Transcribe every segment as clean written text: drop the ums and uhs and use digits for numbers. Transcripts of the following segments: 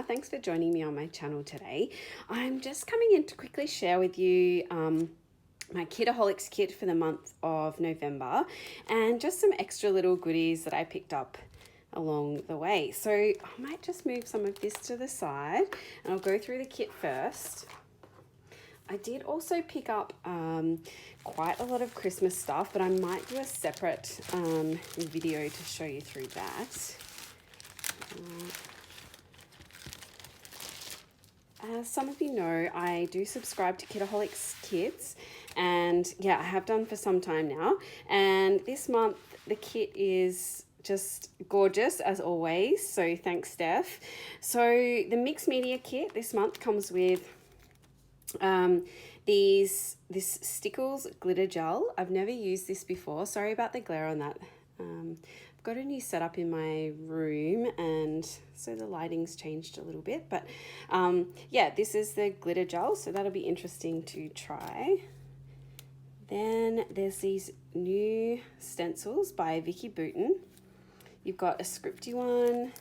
thanks for joining me on my channel today. I'm just coming in to quickly share with you my Kitaholics kit for the month of November and just some extra little goodies that I picked up along the way. So I might just move some of this to the side and I'll go through the kit first. I did also pick up quite a lot of Christmas stuff, but I might do a separate video to show you through that. As some of you know, I do subscribe to Kitaholics Kits, and yeah, I have done for some time now. And this month, the kit is just gorgeous as always, so thanks, Steph. So the mixed media kit this month comes with this Stickles glitter gel. I've never used this before. Sorry about the glare on that. I've got a new setup in my room, and so the lighting's changed a little bit, but yeah, this is the glitter gel, so that'll be interesting to try. Then there's these new stencils by Vicky Booten. You've got a scripty one,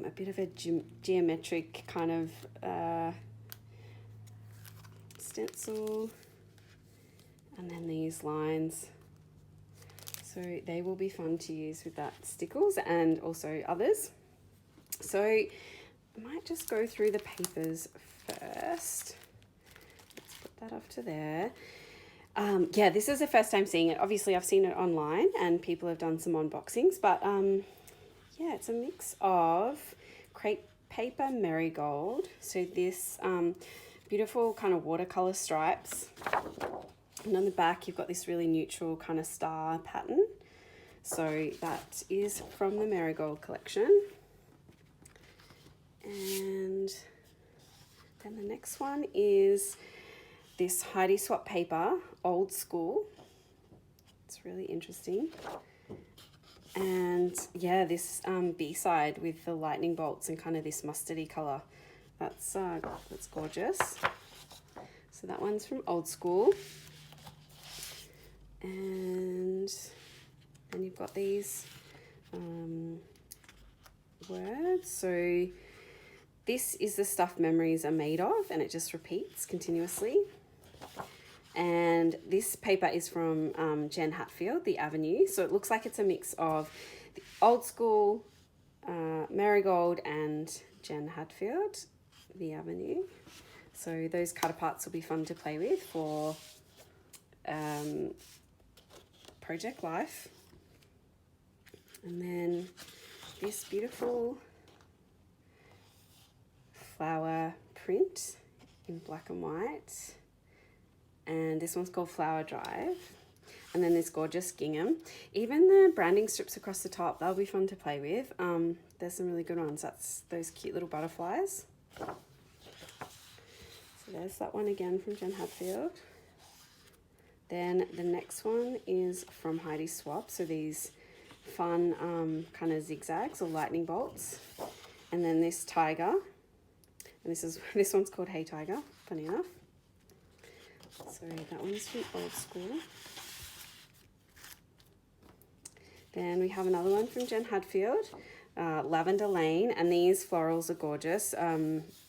a bit of a geometric kind of stencil, and then these lines. So they will be fun to use with that Stickles and also others. So I might just go through the papers first. Let's put that off to there. Yeah, this is the first time seeing it. Obviously, I've seen it online and people have done some unboxings, but yeah, it's a mix of crepe paper marigold. So this beautiful kind of watercolor stripes. And on the back, you've got this really neutral kind of star pattern. So that is from the Marigold collection. And then the next one is this Heidi Swap paper, old school. It's really interesting. And yeah, this B-side with the lightning bolts and kind of this mustardy color. That's gorgeous. So that one's from Old School. And then you've got these words. So this is the stuff memories are made of, and it just repeats continuously. And this paper is from Jen Hatfield, The Avenue. So it looks like it's a mix of the Old School, Marigold, and Jen Hatfield, The Avenue. So those cut aparts will be fun to play with for Project Life. And then this beautiful flower print in black and white, and this one's called Flower Drive. And then this gorgeous gingham. Even the branding strips across the top, they'll be fun to play with. There's some really good ones. That's those cute little butterflies. So there's that one again from Jen Hatfield. Then the next one is from Heidi Swap. So these fun kind of zigzags or lightning bolts. And then this tiger. And this one's called Hey Tiger, funny enough. So that one's from Old School. Then we have another one from Jen Hadfield, Lavender Lane, and these florals are gorgeous.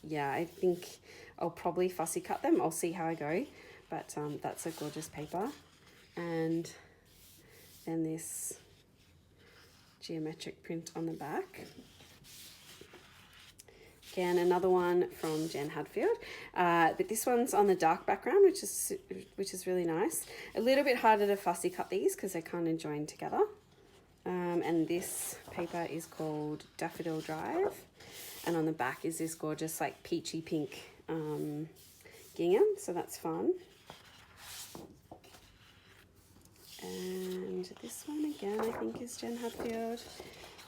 Yeah, I think I'll probably fussy cut them. I'll see how I go. But that's a gorgeous paper. And then this geometric print on the back. Again, another one from Jen Hadfield. But this one's on the dark background, which is really nice. A little bit harder to fussy cut these because they kind of join together. And this paper is called Daffodil Drive. And on the back is this gorgeous like peachy pink gingham. So that's fun. And this one again, I think is Jen Hadfield.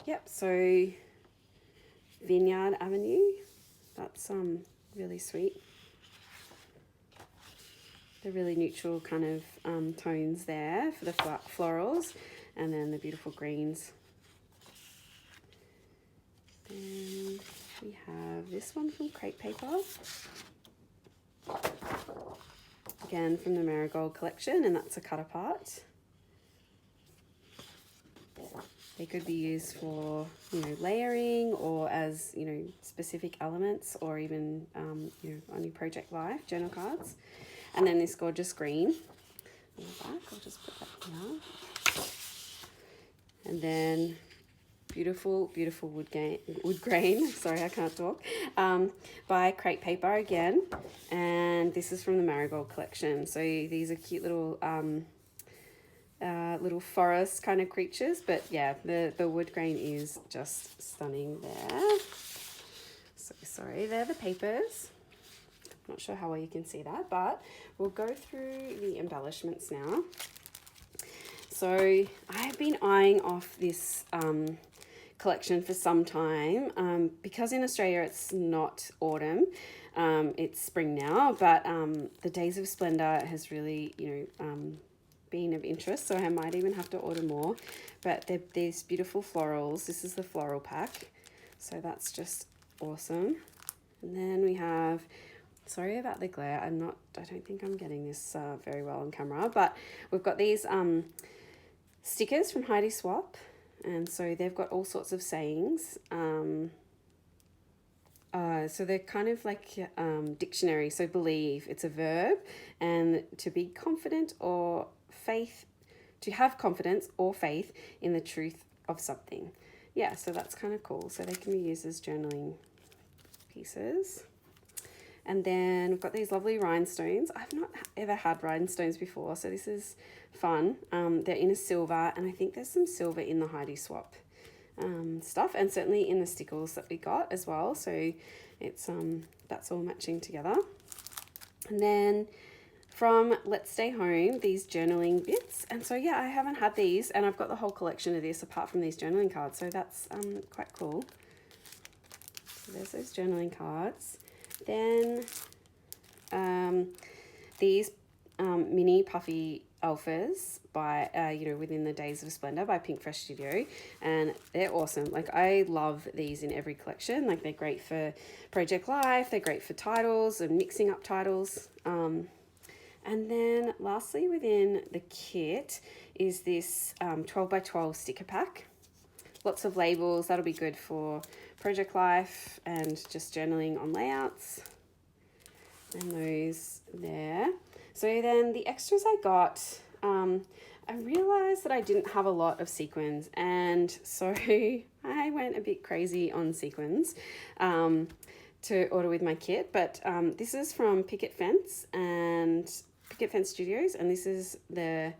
Yep, so Vineyard Avenue. That's really sweet. The really neutral kind of tones there for the florals, and then the beautiful greens. Then we have this one from Crepe Paper. Again from the Marigold collection, and that's a cut apart. they could be used for, you know, layering or as, you know, specific elements, or even, you know, on your project life, journal cards. And then this gorgeous green on the back, I'll just put that here. And then beautiful wood grain, sorry, I can't talk, by Create Paper again. And this is from the Marigold collection. So these are cute little little forest kind of creatures, but yeah, the wood grain is just stunning there. So sorry, they're the papers. Not sure how well you can see that, but we'll go through the embellishments now. So I've been eyeing off this collection for some time, because in Australia it's not autumn, it's spring now, but the Days of Splendor has really, you know, been of interest, so I might even have to order more. But they're these beautiful florals. This is the floral pack, so that's just awesome. And then we have, sorry about the glare, I don't think I'm getting this very well on camera, but we've got these stickers from Heidi Swap, and so they've got all sorts of sayings. So they're kind of like dictionary. So believe, it's a verb, and to be confident or faith, to have confidence or faith in the truth of something. Yeah, so that's kind of cool. So they can be used as journaling pieces. And then we've got these lovely rhinestones. I've not ever had rhinestones before, so this is fun. They're in a silver, and I think there's some silver in the Heidi Swap stuff, and certainly in the stickles that we got as well. So it's that's all matching together. And then from Let's Stay Home, these journaling bits. And so yeah, I haven't had these, and I've got the whole collection of this apart from these journaling cards, so that's quite cool. So there's those journaling cards. Then these mini puffy alphas by you know, within the Days of Splendor by Pink Fresh Studio, and they're awesome. Like, I love these in every collection. Like, they're great for project life, they're great for titles and mixing up titles. And then lastly within the kit is this 12 by 12 sticker pack. Lots of labels, that'll be good for project life and just journaling on layouts. And those there. So then the extras I got, I realized that I didn't have a lot of sequins, and so I went a bit crazy on sequins to order with my kit. But this is from Picket Fence Studios, and this is the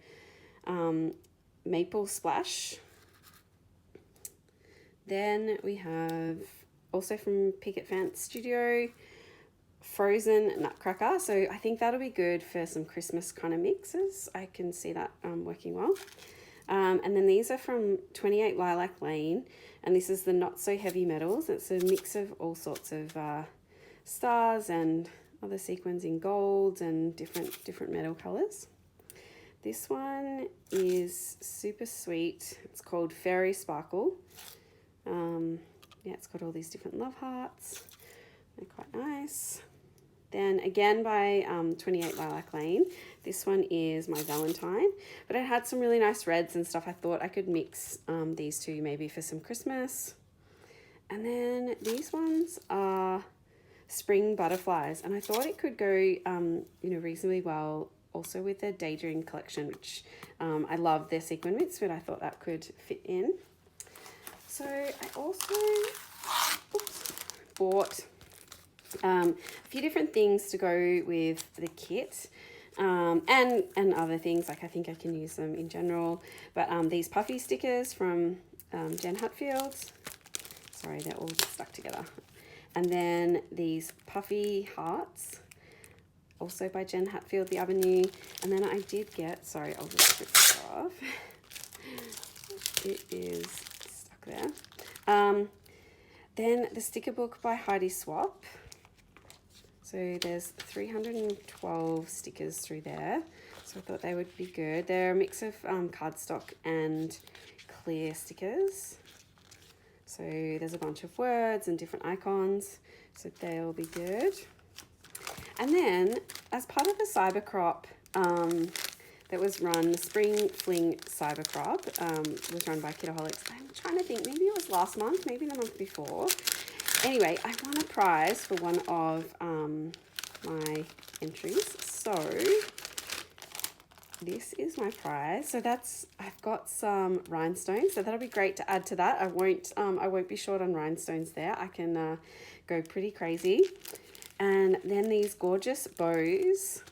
Maple Splash. Then we have also from Picket Fence Studio, Frozen Nutcracker. So I think that'll be good for some Christmas kind of mixes. I can see that working well. And then these are from 28 Lilac Lane, and this is the Not So Heavy Metals. It's a mix of all sorts of stars and other sequins in gold and different metal colors. This one is super sweet. It's called Fairy Sparkle. Yeah, it's got all these different love hearts. They're quite nice. Then again by 28 Lilac Lane, this one is My Valentine, but it had some really nice reds and stuff. I thought I could mix these two maybe for some Christmas. And then these ones are Spring Butterflies, and I thought it could go you know, reasonably well also with their Daydream collection, which I love their sequin mitts, but I thought that could fit in. So I also bought a few different things to go with the kit, and other things, like I think I can use them in general. But these puffy stickers from Jen Hatfield. Sorry, they're all stuck together. And then these puffy hearts, also by Jen Hatfield, the Avenue. And then I did get, sorry, I'll just strip this off. It is stuck there. Then the sticker book by Heidi Swap. So there's 312 stickers through there. So I thought they would be good. They're a mix of cardstock and clear stickers. So there's a bunch of words and different icons. So they'll be good. And then as part of the Cybercrop that was run, the Spring Fling Cyber Club, was run by Kitaholics. I'm trying to think, maybe it was last month, maybe the month before. Anyway, I won a prize for one of my entries. So this is my prize. So I've got some rhinestones, so that'll be great to add to that. I won't be short on rhinestones there. I can go pretty crazy. And then these gorgeous bows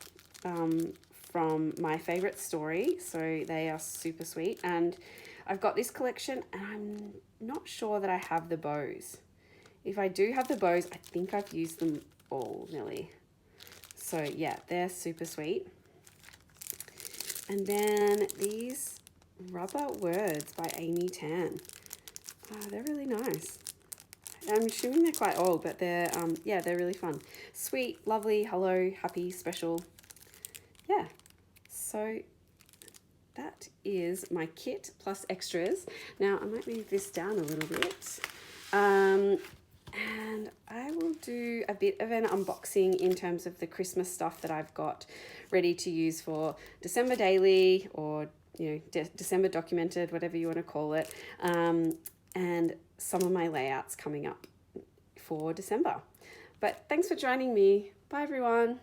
from my favorite story. So they are super sweet. And I've got this collection and I'm not sure that I have the bows. If I do have the bows, I think I've used them all nearly. So yeah, they're super sweet. And then these rubber words by Amy Tan. They're really nice. I'm assuming they're quite old, but they're they're really fun. Sweet, lovely, hello, happy, special. Yeah. So that is my kit plus extras. Now I might move this down a little bit. And I will do a bit of an unboxing in terms of the Christmas stuff that I've got ready to use for December Daily, or December Documented, whatever you want to call it, and some of my layouts coming up for December. But thanks for joining me. Bye everyone.